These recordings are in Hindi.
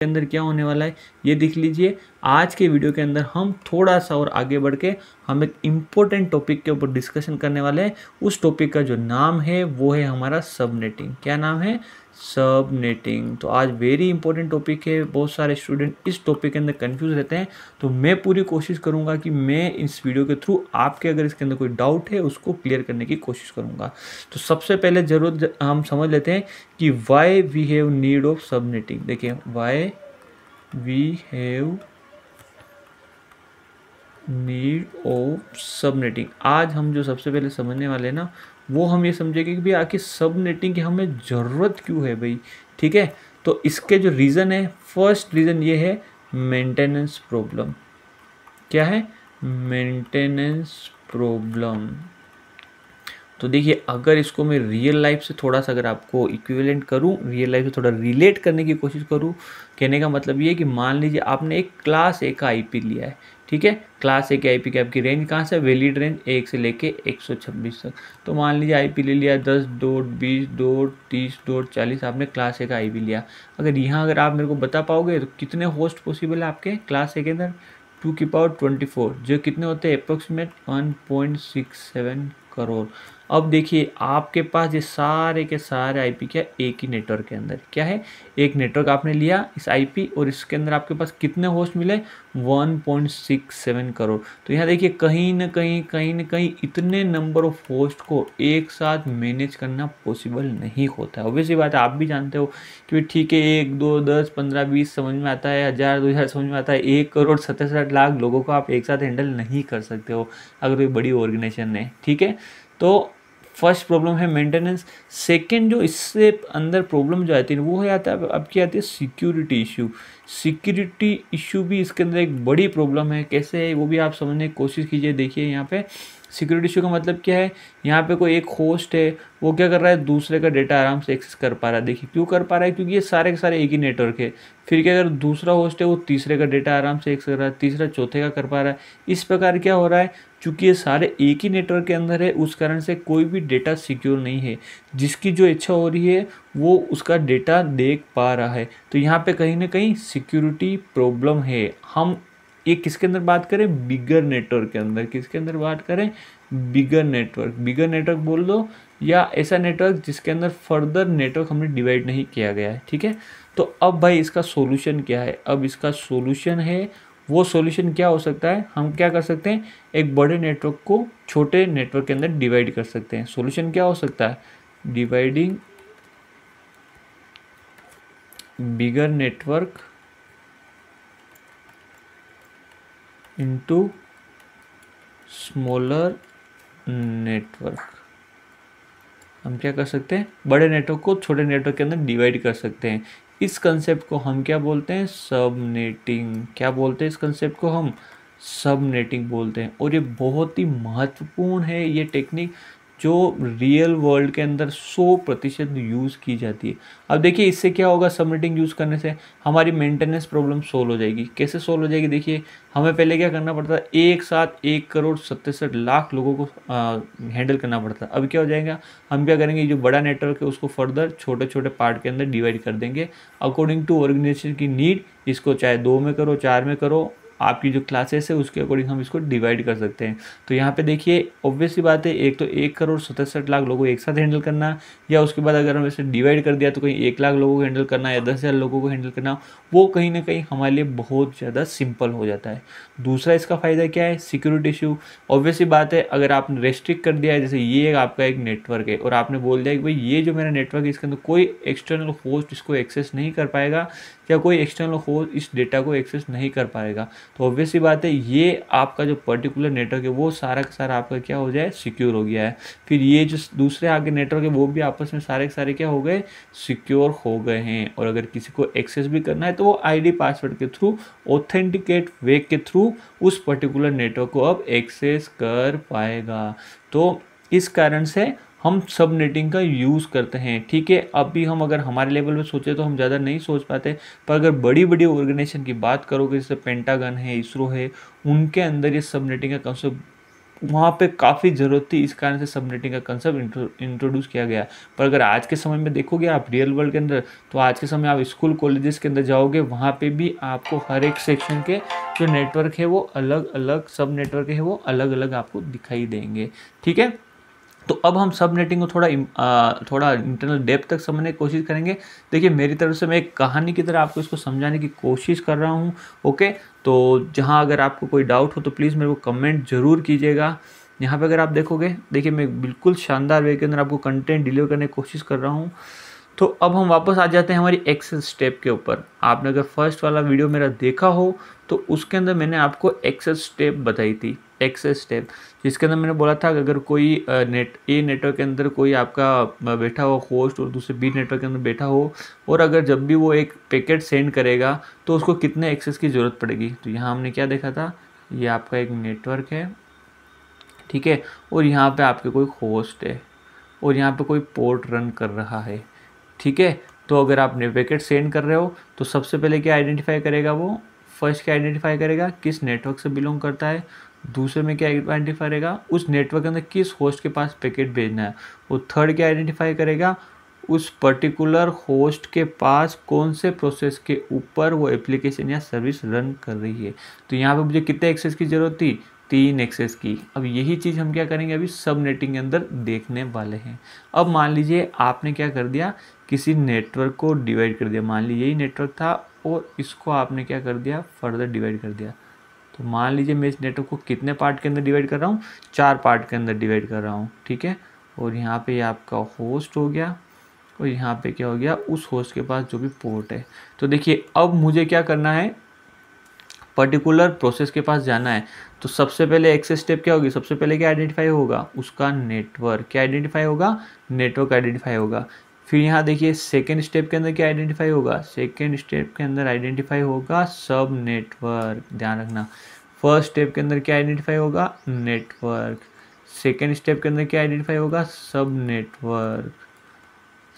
के अंदर क्या होने वाला है ये देख लीजिए। आज के वीडियो के अंदर हम थोड़ा सा और आगे बढ़ के हम एक इम्पोर्टेंट टॉपिक के ऊपर डिस्कशन करने वाले हैं। उस टॉपिक का जो नाम है वो है हमारा सबनेटिंग। क्या नाम है? सबनेटिंग। तो आज वेरी इंपॉर्टेंट टॉपिक है। बहुत सारे स्टूडेंट इस टॉपिक के अंदर कंफ्यूज रहते हैं, तो मैं पूरी कोशिश करूंगा कि मैं इस वीडियो के थ्रू आपके अगर इसके अंदर कोई डाउट है उसको क्लियर करने की कोशिश करूंगा। तो सबसे पहले जरूर हम समझ लेते हैं कि why we have need of subnetting. देखिए, why we have need of subnetting. आज हम जो सबसे पहले समझने वाले हैं ना, वो हम ये समझेंगे कि भाई आखिर सबनेटिंग की हमें ज़रूरत क्यों है भाई। ठीक है, तो इसके जो रीज़न है, फर्स्ट रीज़न ये है मेंटेनेंस प्रॉब्लम। क्या है? Maintenance problem. तो देखिए, अगर इसको मैं रियल लाइफ से थोड़ा सा अगर आपको इक्विवेलेंट करूं, रियल लाइफ से थोड़ा रिलेट करने की कोशिश करूं, कहने का मतलब ये है कि मान लीजिए आपने एक क्लास ए का आईपी लिया है। ठीक है, क्लास ए के आईपी की आपकी रेंज कहाँ से? वैलिड रेंज 1 से लेके 126 तक। तो मान लीजिए आईपी ले लिया 10 डॉट 20 डॉट 30 डॉट 40, आपने क्लास ए का आईपी लिया। अगर आप मेरे को बता पाओगे तो कितने होस्ट पॉसिबल है आपके क्लास ए के अंदर? 2 की पावर 24, जो कितने होते हैं? अप्रोक्सीमेट 1.67 करोड़। अब देखिए, आपके पास ये सारे के सारे आईपी क्या एक ही नेटवर्क के अंदर क्या है? एक नेटवर्क आपने लिया इस आईपी, और इसके अंदर आपके पास कितने होस्ट मिले? 1.67 करोड़। तो यहाँ देखिए, कहीं ना कहीं इतने नंबर ऑफ होस्ट को एक साथ मैनेज करना पॉसिबल नहीं होता है। ऑब्वियसली बात है, आप भी जानते हो कि ठीक है, 1 2 10 15 20 समझ में आता है, 1000 2000 समझ में आता है, 1,67,00,000 लोगों को आप एक साथ हैंडल नहीं कर सकते हो अगर कोई बड़ी ऑर्गेनाइजेशन है। ठीक है, तो फर्स्ट प्रॉब्लम है मेंटेनेंस। सेकंड जो इससे अंदर प्रॉब्लम जो आती है वो है आता है, अब क्या आती है? Security issue. सिक्योरिटी इशू भी इसके अंदर एक बड़ी प्रॉब्लम है। कैसे है वो भी आप समझने की कोशिश कीजिए। देखिए, यहाँ पे सिक्योरिटी इशू का मतलब क्या है? यहाँ पे कोई एक होस्ट है, वो क्या कर रहा है? दूसरे का डेटा आराम से एक्सेस कर पा रहा है। देखिए, क्यों कर पा रहा है? क्योंकि ये सारे के सारे एक ही नेटवर्क है। फिर क्या, अगर दूसरा होस्ट है वो तीसरे का डेटा आराम से एक्सेस कर रहा है, तीसरा चौथे का कर पा रहा है। इस प्रकार क्या हो रहा है? चूंकि ये सारे एक ही नेटवर्क के अंदर है, उस कारण से कोई भी डेटा सिक्योर नहीं है। जिसकी जो इच्छा हो रही है वो उसका डेटा देख पा रहा है। तो यहाँ पे कहीं ना कहीं सिक्योरिटी प्रॉब्लम है। हम ये किसके अंदर बात करें? बिगर नेटवर्क के अंदर। किसके अंदर बात करें? बिगर नेटवर्क। बिगर नेटवर्क बोल दो, या ऐसा नेटवर्क जिसके अंदर फर्दर नेटवर्क हमने डिवाइड नहीं किया गया है। ठीक है, तो अब भाई इसका सॉल्यूशन क्या है? अब इसका सॉल्यूशन है, वो सॉल्यूशन क्या हो सकता है? हम क्या कर सकते हैं? एक बड़े नेटवर्क को छोटे नेटवर्क के अंदर डिवाइड कर सकते हैं। सॉल्यूशन क्या हो सकता है? डिवाइडिंग बिगर नेटवर्क इनटू स्मॉलर नेटवर्क। हम क्या कर सकते हैं? बड़े नेटवर्क को छोटे नेटवर्क के अंदर डिवाइड कर सकते हैं। इस कंसेप्ट को हम क्या बोलते हैं? सबनेटिंग। क्या बोलते हैं इस कंसेप्ट को? हम सबनेटिंग बोलते हैं। और ये बहुत ही महत्वपूर्ण है ये टेक्निक, जो रियल वर्ल्ड के अंदर 100% यूज़ की जाती है। अब देखिए, इससे क्या होगा? सबनेटिंग यूज़ करने से हमारी मेंटेनेंस प्रॉब्लम सोल्व हो जाएगी। कैसे सोल्व हो जाएगी? देखिए, हमें पहले क्या करना पड़ता है? एक साथ 1,67,00,000 लोगों को हैंडल करना पड़ता है। अब क्या हो जाएगा? हम क्या करेंगे? जो बड़ा नेटवर्क है उसको फर्दर छोटे छोटे पार्ट के अंदर डिवाइड कर देंगे अकॉर्डिंग टू ऑर्गेनाइजेशन की नीड। इसको चाहे 2 में करो, 4 में करो, आपकी जो क्लासेस है उसके अकॉर्डिंग हम इसको डिवाइड कर सकते हैं। तो यहाँ पे देखिए, ऑब्वियसली बात है, एक तो 1,67,00,000 लोगों को एक साथ हैंडल करना, या उसके बाद अगर हम इसे डिवाइड कर दिया तो कहीं 1,00,000 लोगों को हैंडल करना या 10,000 लोगों को हैंडल करना, वो कहीं ना कहीं हमारे लिए बहुत ज़्यादा सिंपल हो जाता है। दूसरा इसका फ़ायदा क्या है? Security issue. ऑब्वियसली बात है, अगर आपने रेस्ट्रिक्ट कर दिया है, जैसे ये आपका एक नेटवर्क है और आपने बोल दिया कि भाई ये जो मेरा नेटवर्क है इसके अंदर कोई एक्सटर्नल होस्ट इसको एक्सेस नहीं कर पाएगा, या कोई एक्सटर्नल होस्ट इस डेटा को एक्सेस नहीं कर पाएगा, तो ऑब्वियसली बात है ये आपका जो पर्टिकुलर नेटवर्क है वो सारा का सारा आपका क्या हो जाए? सिक्योर हो गया है। फिर ये जो दूसरे आगे नेटवर्क है वो भी आपस में सारे के सारे क्या हो गए? सिक्योर हो गए हैं। और अगर किसी को एक्सेस भी करना है तो वो आईडी पासवर्ड के थ्रू, ऑथेंटिकेट वे के थ्रू उस पर्टिकुलर नेटवर्क को अब एक्सेस कर पाएगा। तो इस कारण से हम सबनेटिंग का यूज़ करते हैं। ठीक है, अभी हम अगर हमारे लेवल पे सोचे तो हम ज़्यादा नहीं सोच पाते, पर अगर बड़ी बड़ी ऑर्गेनाइजेशन की बात करोगे, जैसे पेंटागन है, इसरो है, उनके अंदर ये सबनेटिंग का कंसेप्ट वहाँ पे काफ़ी ज़रूरत थी, इस कारण से सबनेटिंग का कंसेप्ट इंट्रोड्यूस किया गया। पर अगर आज के समय में देखोगे आप रियल वर्ल्ड के अंदर, तो आज के समय आप स्कूल कॉलेजेस के अंदर जाओगे, वहाँ पे भी आपको हर एक सेक्शन के जो नेटवर्क है वो अलग अलग, सब नेटवर्क है वो अलग अलग आपको दिखाई देंगे। ठीक है, तो अब हम सब नेटिंग को थोड़ा इंटरनल डेप्थ तक समझने की कोशिश करेंगे। देखिए मेरी तरफ से मैं एक कहानी की तरह आपको इसको समझाने की कोशिश कर रहा हूँ। ओके, तो जहाँ अगर आपको कोई डाउट हो तो प्लीज़ मेरे को कमेंट ज़रूर कीजिएगा। यहाँ पे अगर आप देखोगे, देखिए मैं बिल्कुल शानदार वे के अंदर आपको कंटेंट डिलीवर करने की कोशिश कर रहा हूँ। तो अब हम वापस आ जाते हैं हमारी एक्सेल स्टेप के ऊपर। आपने अगर फर्स्ट वाला वीडियो मेरा देखा हो तो उसके अंदर मैंने आपको एक्सेल स्टेप बताई थी, एक्सेल स्टेप, जिसके अंदर मैंने बोला था कि अगर कोई नेटवर्क के अंदर कोई आपका बैठा हो होस्ट और दूसरे बी नेटवर्क के अंदर बैठा हो, और अगर जब भी वो एक पैकेट सेंड करेगा तो उसको कितने एक्सेस की ज़रूरत पड़ेगी। तो यहाँ हमने क्या देखा था, ये आपका एक नेटवर्क है, ठीक है, और यहाँ पे आपके कोई होस्ट है और यहाँ पे कोई पोर्ट रन कर रहा है। ठीक है, तो अगर आप पैकेट सेंड कर रहे हो तो सबसे पहले क्या आइडेंटिफाई करेगा वो, फर्स्ट क्या आइडेंटिफाई करेगा, किस नेटवर्क से बिलोंग करता है। दूसरे में क्या आइडेंटिफाई करेगा, उस नेटवर्क के अंदर किस होस्ट के पास पैकेट भेजना है। और थर्ड क्या आइडेंटिफाई करेगा, उस पर्टिकुलर होस्ट के पास कौन से प्रोसेस के ऊपर वो एप्लीकेशन या सर्विस रन कर रही है। तो यहाँ पे मुझे कितने एक्सेस की ज़रूरत थी, 3 एक्सेस की। अब यही चीज़ हम क्या करेंगे, अभी सब नेटिंग के अंदर देखने वाले हैं। अब मान लीजिए आपने क्या कर दिया, किसी नेटवर्क को डिवाइड कर दिया। मान लीजिए यही नेटवर्क था और इसको आपने क्या कर दिया, फर्दर डिवाइड कर दिया। तो मान लीजिए मैं इस नेटवर्क को कितने पार्ट के अंदर डिवाइड कर रहा हूँ, 4 पार्ट के अंदर डिवाइड कर रहा हूँ। ठीक है, और यहाँ पे आपका होस्ट हो गया और यहाँ पे क्या हो गया, उस होस्ट के पास जो भी पोर्ट है। तो देखिए अब मुझे क्या करना है, पर्टिकुलर प्रोसेस के पास जाना है। तो सबसे पहले एक्सेस स्टेप क्या होगी, सबसे पहले क्या आइडेंटिफाई होगा, उसका नेटवर्क। क्या आइडेंटिफाई होगा, नेटवर्क आइडेंटिफाई होगा। फिर यहाँ देखिए सेकेंड स्टेप के अंदर क्या आइडेंटिफाई होगा, सेकेंड स्टेप के अंदर आइडेंटिफाई होगा सब नेटवर्क। ध्यान रखना, फर्स्ट स्टेप के अंदर क्या आइडेंटिफाई होगा, नेटवर्क। सेकेंड स्टेप के अंदर क्या आइडेंटिफाई होगा, सब नेटवर्क।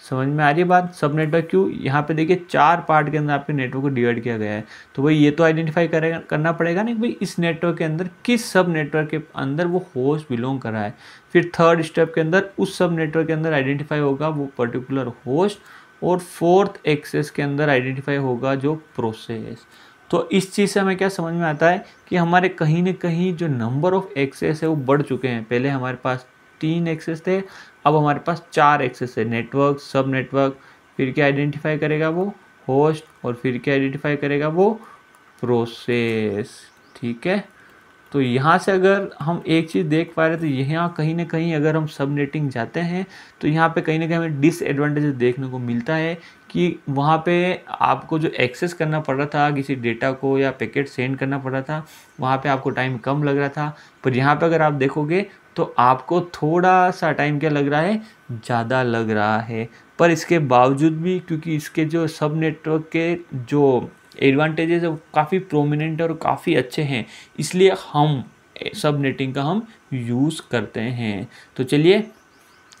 समझ में आ रही है बात, सब नेटवर्क क्यों, यहाँ पे देखिए 4 पार्ट के अंदर आपके नेटवर्क को डिवाइड किया गया है। तो भाई ये तो आइडेंटिफाई करना पड़ेगा नहीं भाई, इस नेटवर्क के अंदर किस सब नेटवर्क के अंदर वो होस्ट बिलोंग कर रहा है। फिर थर्ड स्टेप के अंदर उस सब नेटवर्क के अंदर आइडेंटिफाई होगा वो पर्टिकुलर होस्ट, और फोर्थ एक्सेस के अंदर आइडेंटिफाई होगा जो प्रोसेस। तो इस चीज़ से हमें क्या समझ में आता है कि हमारे कहीं ना कहीं जो नंबर ऑफ एक्सेस है वो बढ़ चुके हैं। पहले हमारे पास 3 एक्सेस थे, अब हमारे पास 4 एक्सेस है, नेटवर्क, सब नेटवर्क। फिर क्या आइडेंटिफाई करेगा वो, होस्ट, और फिर क्या आइडेंटिफाई करेगा वो, प्रोसेस। ठीक है, तो यहाँ से अगर हम एक चीज़ देख पा रहे तो यहाँ कहीं ना कहीं अगर हम सब नेटिंग जाते हैं तो यहाँ पे कहीं ना कहीं हमें डिसएडवांटेजेस देखने को मिलता है कि वहाँ पे आपको जो एक्सेस करना पड़ रहा था किसी डेटा को या पैकेट सेंड करना पड़ रहा था, वहाँ पे आपको टाइम कम लग रहा था। पर यहाँ पे अगर आप देखोगे तो आपको थोड़ा सा टाइम क्या लग रहा है, ज़्यादा लग रहा है। पर इसके बावजूद भी क्योंकि इसके जो सब नेटवर्क के जो एडवांटेजेस है वो काफ़ी प्रोमिनेंट और काफ़ी अच्छे हैं, इसलिए हम सब नेटिंग का हम यूज़ करते हैं। तो चलिए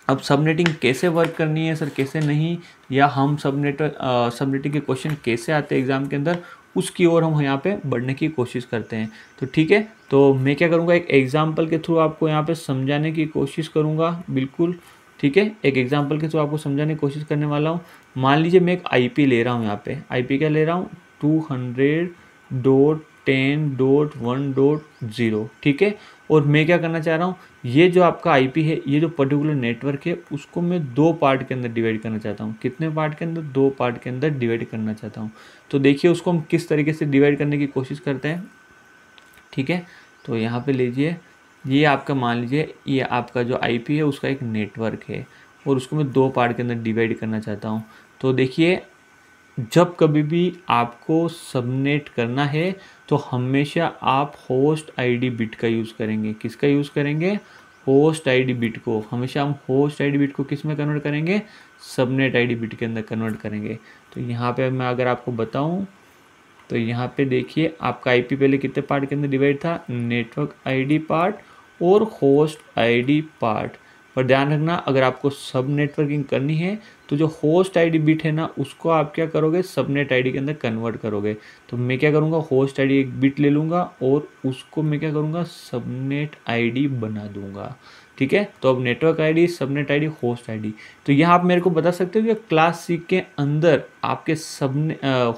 अब सब नेटिंग कैसे वर्क करनी है सर, कैसे नहीं, या हम सब नेटिंग के क्वेश्चन कैसे आते हैं एग्ज़ाम के अंदर, उसकी ओर हम यहाँ पे बढ़ने की कोशिश करते हैं। तो ठीक है, तो मैं क्या करूँगा, एक एग्जाम्पल के थ्रू आपको यहाँ पे समझाने की कोशिश करूँगा, बिल्कुल। ठीक है, एक एग्जाम्पल के थ्रू आपको समझाने की कोशिश करने वाला हूँ। मान लीजिए मैं एक IP ले रहा हूँ, यहाँ पे IP क्या ले रहा हूँ, 200.10.1.0। ठीक है, और मैं क्या करना चाह रहा हूँ, ये जो आपका IP है, ये जो पर्टिकुलर नेटवर्क है, उसको मैं 2 पार्ट के अंदर डिवाइड करना चाहता हूँ। कितने पार्ट के अंदर, 2 पार्ट के अंदर डिवाइड करना चाहता हूँ। तो देखिए उसको हम किस तरीके से डिवाइड करने की कोशिश करते हैं। ठीक है, तो यहाँ पे लीजिए, ये आपका मान लीजिए ये आपका जो IP है उसका एक नेटवर्क है और उसको मैं 2 पार्ट के अंदर डिवाइड करना चाहता हूँ। तो देखिए जब कभी भी आपको सबनेट करना है तो हमेशा आप होस्ट ID बिट का यूज़ करेंगे। किसका यूज़ करेंगे, होस्ट ID बिट को। हमेशा हम होस्ट ID बिट को किस में कन्वर्ट करेंगे, सबनेट ID बिट के अंदर कन्वर्ट करेंगे। तो यहाँ पे मैं अगर आपको बताऊँ तो यहाँ पे देखिए आपका IP पहले कितने पार्ट के अंदर डिवाइड था, नेटवर्क ID पार्ट और होस्ट ID पार्ट। पर ध्यान रखना अगर आपको सब नेटवर्किंग करनी है तो जो होस्ट आईडी बिट है ना उसको आप क्या करोगे, सबनेट आईडी के अंदर कन्वर्ट करोगे। तो मैं क्या करूँगा, होस्ट आईडी एक बिट ले लूँगा और उसको मैं क्या करूँगा, सबनेट आईडी बना दूँगा। ठीक है, तो अब network ID, subnet ID, host ID. तो यहाँ आप मेरे को बता सकते हो कि क्लास सी के अंदर आपके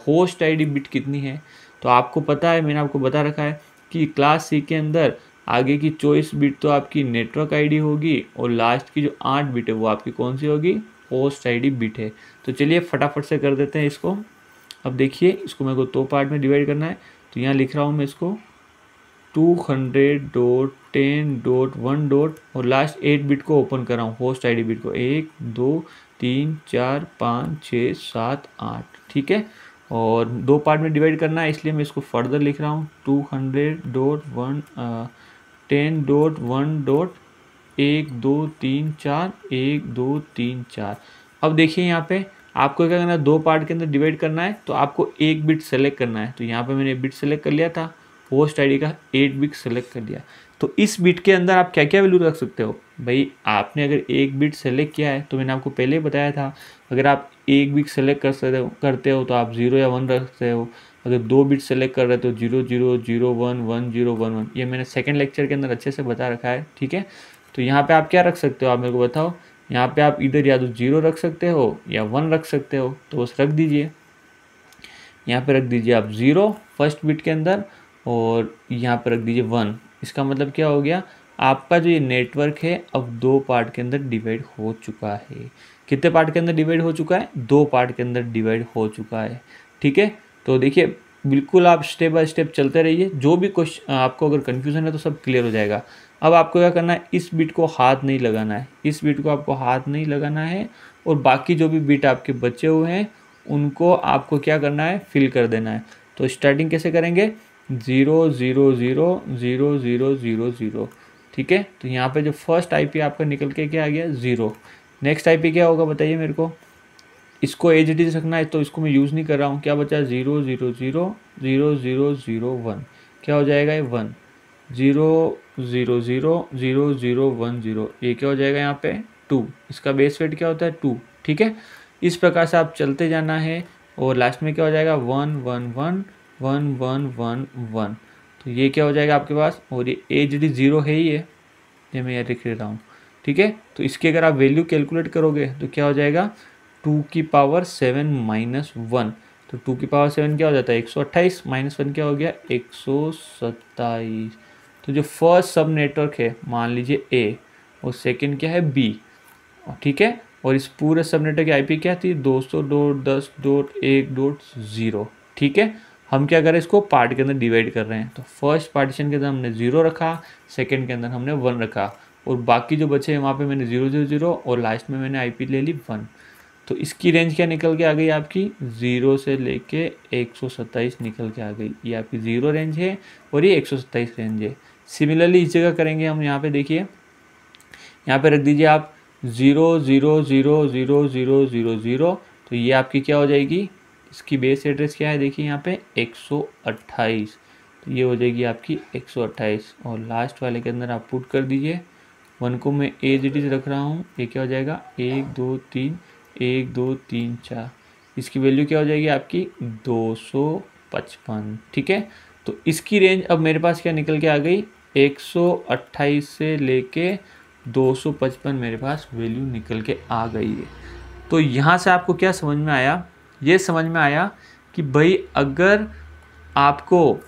होस्ट आईडी बिट कितनी है। तो आपको पता है, मैंने आपको बता रखा है कि क्लास सी के अंदर आगे की 24 बिट तो आपकी नेटवर्क आईडी होगी और लास्ट की जो 8 बिट है वो आपकी कौन सी होगी, होस्ट आईडी बिट है। तो चलिए फटाफट से कर देते हैं इसको। अब देखिए इसको मेरे को 2 पार्ट में डिवाइड करना है। तो यहाँ लिख रहा हूँ मैं इसको 200.10.1. और लास्ट 8 बिट को ओपन कर रहा हूँ, होस्ट आईडी बिट को 1 2 3 4 5 6 7 8। ठीक है, और 2 पार्ट में डिवाइड करना है इसलिए मैं इसको फर्दर लिख रहा हूँ 200.10.1.1 2 3 4 1 2 3 4। अब देखिए यहाँ पे आपको क्या करना है, 2 पार्ट के अंदर डिवाइड करना है तो आपको एक बिट सेलेक्ट करना है। तो यहाँ पे मैंने बिट सेलेक्ट कर लिया था, होस्ट आईडी का 8 बिट सेलेक्ट कर लिया। तो इस बिट के अंदर आप क्या क्या वैल्यू रख सकते हो भाई। आपने अगर एक बिट सेलेक्ट किया है तो मैंने आपको पहले ही बताया था, अगर आप एक बिट सेलेक्ट करते हो तो आप 0 या 1 रख सकते हो। अगर 2 बिट सेलेक्ट कर रहे हो तो 0 0 0 1 1 0 1 1, ये मैंने सेकंड लेक्चर के अंदर अच्छे से बता रखा है। ठीक है, तो यहाँ पे आप क्या रख सकते हो, आप मेरे को बताओ। यहाँ पे आप इधर या तो 0 रख सकते हो या 1 रख सकते हो, तो बस रख दीजिए। यहाँ पे रख दीजिए आप 0 फर्स्ट बिट के अंदर और यहाँ पे रख दीजिए 1। इसका मतलब क्या हो गया, आपका जो ये नेटवर्क है अब 2 पार्ट के अंदर डिवाइड हो चुका है। कितने पार्ट के अंदर डिवाइड हो चुका है, 2 पार्ट के अंदर डिवाइड हो चुका है। ठीक है, तो देखिए बिल्कुल आप स्टेप बाय स्टेप चलते रहिए, जो भी क्वेश्चन आपको अगर कन्फ्यूज़न है तो सब क्लियर हो जाएगा। अब आपको क्या करना है, इस बिट को हाथ नहीं लगाना है, इस बिट को आपको हाथ नहीं लगाना है और बाकी जो भी बिट आपके बचे हुए हैं उनको आपको क्या करना है, फिल कर देना है। तो स्टार्टिंग कैसे करेंगे, 0 0 0 0 0 0 0। ठीक है, तो यहाँ पे जो फर्स्ट आईपी आपका निकल के क्या आ गया, 0। नेक्स्ट आईपी क्या होगा बताइए मेरे को। इसको एज इट इज रखना है तो इसको मैं यूज़ नहीं कर रहा हूँ। क्या बचा, 0 0 0 0 0 0 1। क्या हो जाएगा ये 1। 0 0 0 0 0 1 0, ये क्या हो जाएगा यहाँ पे 2। इसका बेस वेट क्या होता है 2। ठीक है, इस प्रकार से आप चलते जाना है और लास्ट में क्या हो जाएगा 1 1 1 1 1 1 1। तो ये क्या हो जाएगा आपके पास, और ये एज डी 0 है ही है, ये मैं यहाँ लिख रहा हूँ। ठीक है, तो इसकी अगर आप वैल्यू कैलकुलेट करोगे तो क्या हो जाएगा 2 की पावर 7 माइनस 1। तो 2 की पावर 7 क्या हो जाता है 128, माइनस 1 क्या हो गया 127। तो जो फर्स्ट सब नेटवर्क है मान लीजिए ए और सेकंड क्या है बी। ठीक है, और इस पूरे सब नेटवर्क की आईपी क्या थी 200.10.1.0। ठीक है, हम क्या करें, इसको पार्ट के अंदर डिवाइड कर रहे हैं। तो फर्स्ट पार्टीशन के अंदर हमने 0 रखा, सेकंड के अंदर हमने 1 रखा और बाकी जो बचे हैं वहाँ पे मैंने 0 0 0 और लास्ट में मैंने आईपी ले ली 1। तो इसकी रेंज क्या निकल के आ गई आपकी, 0 से लेके 127 निकल के आ गई। ये आपकी 0 रेंज है और ये 127 रेंज है। सिमिलरली इस जगह करेंगे हम, यहाँ पे देखिए, यहाँ पे रख दीजिए आप 0 0 0 0 0 0 0। तो ये आपकी क्या हो जाएगी, इसकी बेस एड्रेस क्या है देखिए यहाँ पे 128। तो ये हो जाएगी आपकी 128 और लास्ट वाले के अंदर आप पुट कर दीजिए 1 को मैं एज इट इज रख रहा हूँ। ये क्या हो जाएगा 1 2 3 1 2 3 4। इसकी वैल्यू क्या हो जाएगी आपकी 255। ठीक है, तो इसकी रेंज अब मेरे पास क्या निकल के आ गई 128 से लेके 255 मेरे पास वैल्यू निकल के आ गई है। तो यहाँ से आपको क्या समझ में आया, ये समझ में आया कि भाई अगर आपको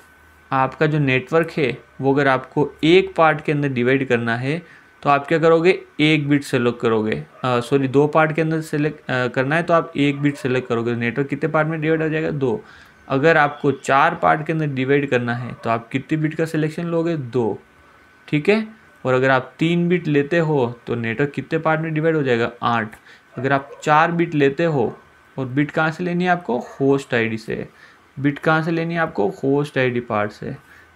आपका जो नेटवर्क है वो अगर आपको एक पार्ट के अंदर डिवाइड करना है तो आप क्या करोगे, एक बिट सेलेक्ट करोगे। सॉरी 2 पार्ट के अंदर सेलेक्ट करना है तो आप एक बिट सेलेक्ट करोगे। नेटवर्क कितने पार्ट में डिवाइड हो जाएगा 2। अगर आपको 4 पार्ट के अंदर डिवाइड करना है तो आप कितनी बिट का सिलेक्शन लोगे 2। ठीक है, और अगर आप 3 बिट लेते हो तो नेटवर्क कितने पार्ट में डिवाइड हो जाएगा 8। अगर आप 4 बिट लेते हो और बिट कहाँ से लेनी है आपको, होस्ट आईडी से। बिट कहाँ से लेनी है आपको, होस्ट आईडी पार्ट से।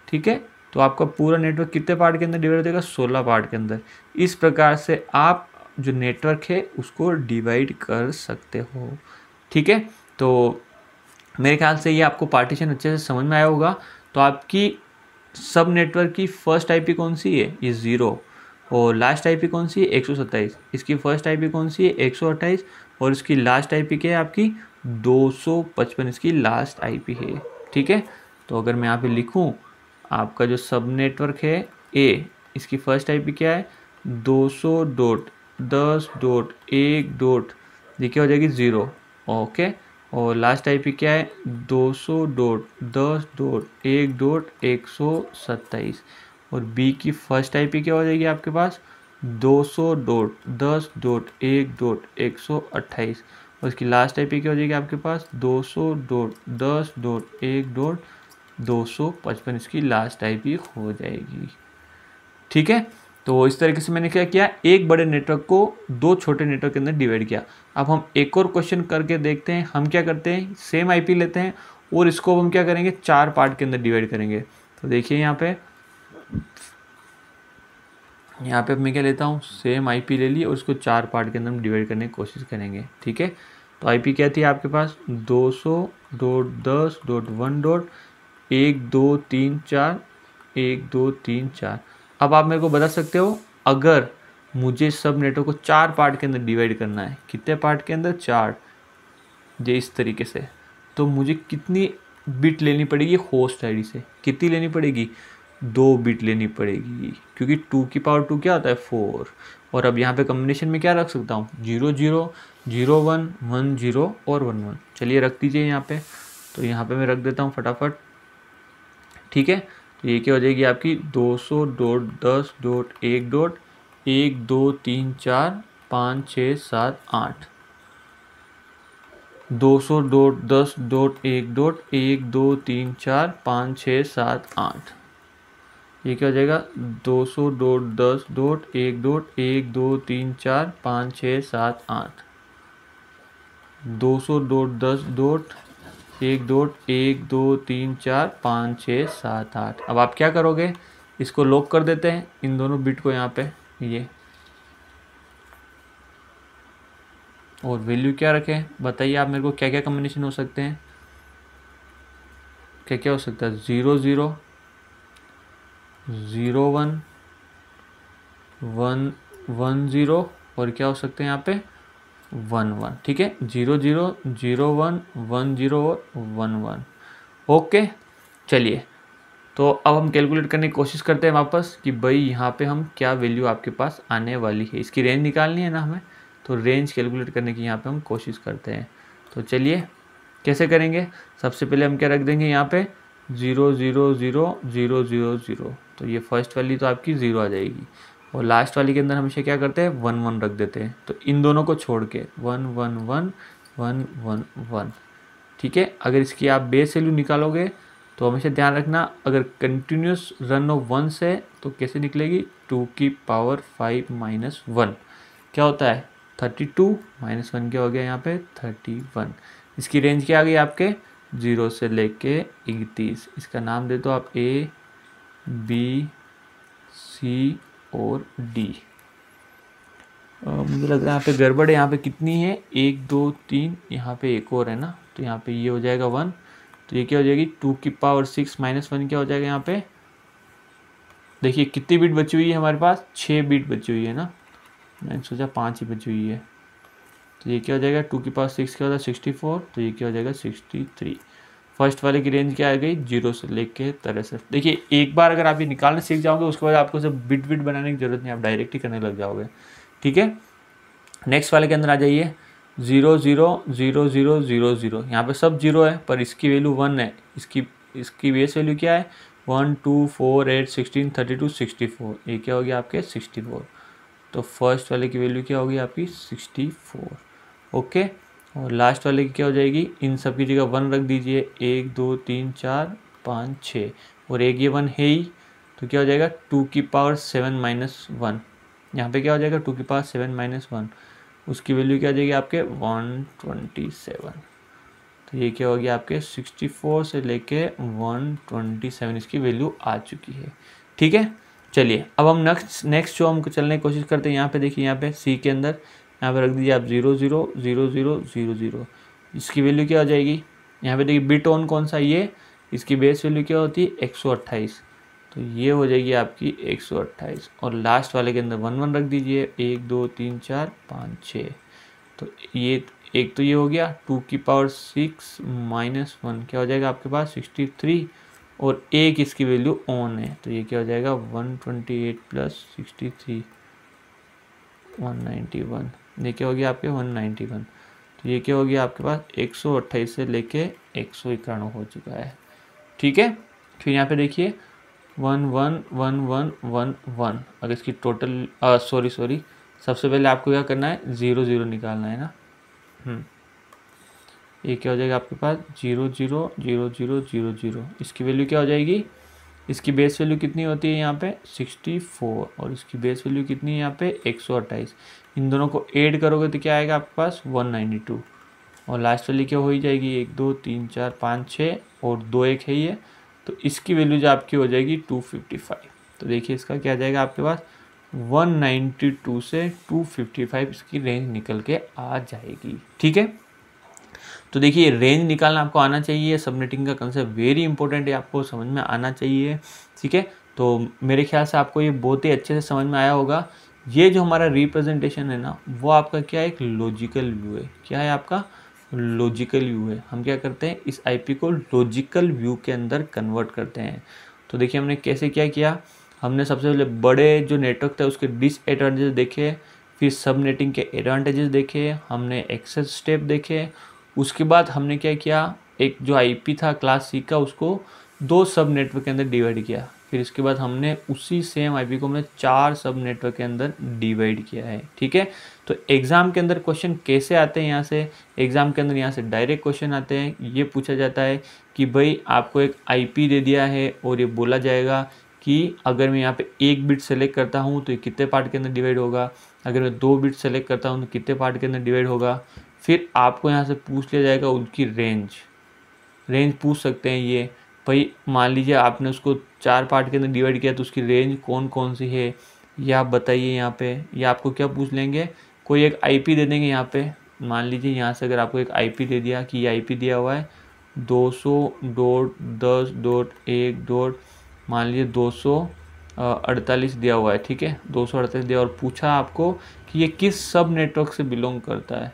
ठीक है, तो आपका पूरा नेटवर्क कितने पार्ट के अंदर डिवाइड हो जाएगा 16 पार्ट के अंदर। इस प्रकार से आप जो नेटवर्क है उसको डिवाइड कर सकते हो। ठीक है, तो मेरे ख्याल से ये आपको पार्टीशन अच्छे से समझ में आया होगा। तो आपकी सब नेटवर्क की फर्स्ट आईपी कौन सी है, ये 0। और लास्ट आईपी कौन सी है 127, इसकी फर्स्ट आईपी कौन सी है 128 और इसकी लास्ट आईपी क्या है आपकी 255 इसकी लास्ट आईपी है। ठीक है, तो अगर मैं यहाँ पे लिखूँ आपका जो सब नेटवर्क है ए, इसकी फर्स्ट आईपी क्या है 200.10.1. देखिए हो जाएगी 0। ओके, और लास्ट आईपी क्या है 200.10.1.127 और बी की फर्स्ट आईपी क्या हो जाएगी आपके पास 200.10.1.128 और इसकी लास्ट आईपी क्या हो जाएगी आपके पास 200.10.1.255 इसकी लास्ट आईपी हो जाएगी। ठीक है, तो इस तरीके से मैंने क्या किया, एक बड़े नेटवर्क को दो छोटे नेटवर्क के अंदर डिवाइड किया। अब हम एक और क्वेश्चन करके देखते हैं। हम क्या करते हैं, सेम आईपी लेते हैं और इसको हम क्या करेंगे 4 पार्ट के अंदर डिवाइड करेंगे। तो देखिए यहाँ पे मैं क्या लेता हूँ, सेम आईपी ले ली और उसको 4 पार्ट के अंदर हम डिवाइड करने की कोशिश करेंगे। ठीक है, तो आईपी क्या थी आपके पास 200.10.1.234 अब आप मेरे को बता सकते हो, अगर मुझे सब नेटवर्क को 4 पार्ट के अंदर डिवाइड करना है, कितने पार्ट के अंदर 4, जो इस तरीके से, तो मुझे कितनी बिट लेनी पड़ेगी होस्ट आईडी से, कितनी लेनी पड़ेगी 2 बिट लेनी पड़ेगी, क्योंकि 2 की पावर 2 क्या होता है 4। और अब यहाँ पे कॉम्बिनेशन में क्या रख सकता हूँ 0 0 0 1 1 0 और 1 1। चलिए रख दीजिए यहाँ पे, तो यहाँ पे मैं रख देता हूँ फटाफट। ठीक है, तो ये क्या हो जाएगी आपकी 200.10.1.234.5.6.7.8 200.10.1.1.234.5.6.7.8 ये क्या हो जाएगा 200.10.1.1.234.5.6.7.8 200.10.1.1.234.5.6.7.8। अब आप क्या करोगे, इसको लॉक कर देते हैं इन दोनों बिट को यहाँ पे, ये और वैल्यू क्या रखें बताइए आप मेरे को, क्या क्या कॉम्बिनेशन हो सकते हैं, क्या क्या हो सकता है 0 0 0 1 1 1 0 और क्या हो सकते हैं यहाँ पे 1 1। ठीक है, 0 0 0 1 1 0 और 1 1। ओके, चलिए तो अब हम कैलकुलेट करने की कोशिश करते हैं वापस कि भाई यहाँ पे हम क्या वैल्यू आपके पास आने वाली है, इसकी रेंज निकालनी है ना हमें, तो रेंज कैलकुलेट करने की यहाँ पे हम कोशिश करते हैं। तो चलिए कैसे करेंगे, सबसे पहले हम क्या रख देंगे यहाँ पे 0 0 0 0 0 0, तो ये फर्स्ट वाली तो आपकी 0 आ जाएगी और लास्ट वाली के अंदर हमेशा क्या करते हैं 1 1 रख देते हैं, तो इन दोनों को छोड़ के 1 1 1 1 1 1। ठीक है, अगर इसकी आप बेस वैल्यू निकालोगे तो हमेशा ध्यान रखना, अगर कंटिन्यूस रन ऑफ 1 से तो कैसे निकलेगी 2 की पावर 5 माइनस 1 क्या होता है 32 माइनस 1 क्या हो गया यहाँ पे 31। इसकी रेंज क्या आ गई आपके 0 से लेके 31। इसका नाम दे दो आप A B C और D। मुझे लग रहा है यहाँ पे गड़बड़ है, यहाँ पे कितनी है 1 2 3, यहाँ पे एक और है ना, तो यहाँ पे ये हो जाएगा 1, तो ये क्या हो जाएगी 2 की पावर 6 माइनस 1 क्या हो जाएगा यहाँ पे, देखिए कितनी बिट बची हुई है हमारे पास 6 बिट बची हुई है ना, मैंने सोचा 5 ही बची हुई है, तो ये क्या हो जाएगा 2 की पावर 6 क्या होता है 64, तो ये क्या हो जाएगा 63। फर्स्ट वाले की रेंज क्या आ गई 0 से लेके 63। देखिए एक बार अगर आप ये निकालना सीख जाओगे उसके बाद आपको सब बिट बिट बनाने की जरूरत नहीं, आप डायरेक्ट ही करने लग जाओगे। ठीक है, नेक्स्ट वाले के अंदर आ जाइए 0 0 0 0 0 0, यहाँ पे सब 0 है पर इसकी वैल्यू 1 है, इसकी बेस वैल्यू क्या है 1 2 4 8 16 32 64, ये क्या हो गया आपके 64, तो फर्स्ट वाले की वैल्यू क्या होगी आपकी 64। ओके, और लास्ट वाले की क्या हो जाएगी, इन सब की जगह 1 रख दीजिए 1 2 3 4 5 6 और एक ये 1 है ही, तो क्या हो जाएगा 2 की पावर 7 माइनस 1, यहाँ पे क्या हो जाएगा 2 की पावर 7 माइनस 1, उसकी वैल्यू क्या आ जाएगी आपके 127, तो ये क्या हो गया आपके 64 से लेके 127 इसकी वैल्यू आ चुकी है। ठीक है, चलिए अब हम नेक्स्ट जो हम चलने की कोशिश करते हैं, यहाँ पे देखिए यहाँ पे सी के अंदर यहाँ पे रख दीजिए आप 0 0 0 0 0 0, इसकी वैल्यू क्या हो जाएगी, यहाँ पे देखिए बिट ऑन कौन सा ये, इसकी बेस वैल्यू क्या होती है 128, तो ये हो जाएगी आपकी 128 और लास्ट वाले के अंदर 1 1 रख दीजिए, 1 2 3 4 5 6। तो ये एक तो ये हो गया 2 की पावर 6 माइनस 1 क्या हो जाएगा आपके पास 63 और एक इसकी वैल्यू ऑन है तो ये क्या हो जाएगा 128 प्लस 63 191। ये क्या हो गया आपके 191। तो ये क्या हो गया आपके पास 128 से लेके 191 हो चुका है। ठीक है, फिर यहाँ पे देखिए 1 1 1 1 1 1। अगर इसकी टोटल सॉरी सबसे पहले आपको क्या करना है 0 0 निकालना है ना। ये क्या हो जाएगा आपके पास 0 0 0 0 0 0। इसकी वैल्यू क्या हो जाएगी, इसकी बेस वैल्यू कितनी होती है यहाँ पे 64 और इसकी बेस वैल्यू कितनी है यहाँ पे 128। इन दोनों को ऐड करोगे तो क्या आएगा आपके पास 192 और लास्ट वाली क्या हो ही जाएगी 1 2 3 4 5 6 और 2 1 है ये। तो इसकी वैल्यू जो आपकी हो जाएगी 255। तो देखिए इसका क्या आ जाएगा आपके पास 192 से 255 इसकी रेंज निकल के आ जाएगी। ठीक है, तो देखिए रेंज निकालना आपको आना चाहिए। सबनेटिंग का कंसेप्ट वेरी इंपॉर्टेंट है, आपको समझ में आना चाहिए। ठीक है, तो मेरे ख्याल से आपको ये बहुत ही अच्छे से समझ में आया होगा। ये जो हमारा रिप्रेजेंटेशन है ना वो आपका क्या है एक लॉजिकल व्यू है। क्या है आपका लॉजिकल व्यू है। हम क्या करते हैं इस आईपी को लॉजिकल व्यू के अंदर कन्वर्ट करते हैं। तो देखिए हमने कैसे क्या किया, हमने सबसे पहले बड़े जो नेटवर्क था उसके डिसएडवांटेजेस देखे, फिर सबनेटिंग के एडवांटेजेस देखे, हमने एक्सेस स्टेप देखे। उसके बाद हमने क्या किया एक जो आईपी था क्लास सी का उसको 2 सब नेटवर्क के अंदर डिवाइड किया। फिर इसके बाद हमने उसी सेम आईपी को हमने 4 सब नेटवर्क के अंदर डिवाइड किया है। ठीक है, तो एग्ज़ाम के अंदर क्वेश्चन कैसे आते हैं यहाँ से, एग्ज़ाम के अंदर यहाँ से डायरेक्ट क्वेश्चन आते हैं। ये पूछा जाता है कि भाई आपको एक आईपी दे दिया है और ये बोला जाएगा कि अगर मैं यहाँ पे 1 बिट सेलेक्ट करता हूँ तो ये कितने पार्ट के अंदर डिवाइड होगा, अगर मैं 2 बिट सेलेक्ट करता हूँ तो कितने पार्ट के अंदर डिवाइड होगा। फिर आपको यहाँ से पूछ लिया जाएगा उनकी रेंज पूछ सकते हैं ये भाई मान लीजिए आपने उसको 4 पार्ट के अंदर डिवाइड किया तो उसकी रेंज कौन कौन सी है ये आप बताइए यहाँ पे। ये आपको क्या पूछ लेंगे, कोई एक आईपी दे देंगे यहाँ पे। मान लीजिए यहाँ से अगर आपको एक आईपी दे दिया कि ये आईपी दिया हुआ है 200.10.1. मान लीजिए 248 दिया हुआ है। ठीक है, 248 दिया और पूछा आपको कि ये किस सब नेटवर्क से बिलोंग करता है,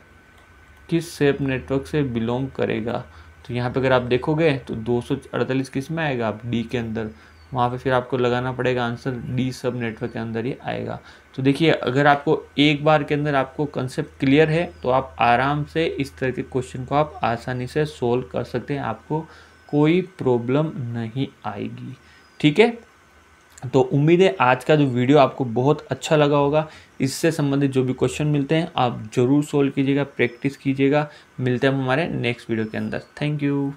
किस सब नेटवर्क से बिलोंग करेगा। तो यहाँ पे अगर आप देखोगे तो 248 किस में आएगा, आप डी के अंदर, वहाँ पे फिर आपको लगाना पड़ेगा आंसर डी सब नेटवर्क के अंदर ही आएगा। तो देखिए अगर आपको एक बार के अंदर आपको कंसेप्ट क्लियर है तो आप आराम से इस तरह के क्वेश्चन को आप आसानी से सोल्व कर सकते हैं, आपको कोई प्रॉब्लम नहीं आएगी। ठीक है, तो उम्मीद है आज का जो वीडियो आपको बहुत अच्छा लगा होगा। इससे संबंधित जो भी क्वेश्चन मिलते हैं आप ज़रूर सोल्व कीजिएगा, प्रैक्टिस कीजिएगा। मिलते हैं हम हमारे नेक्स्ट वीडियो के अंदर। Thank you.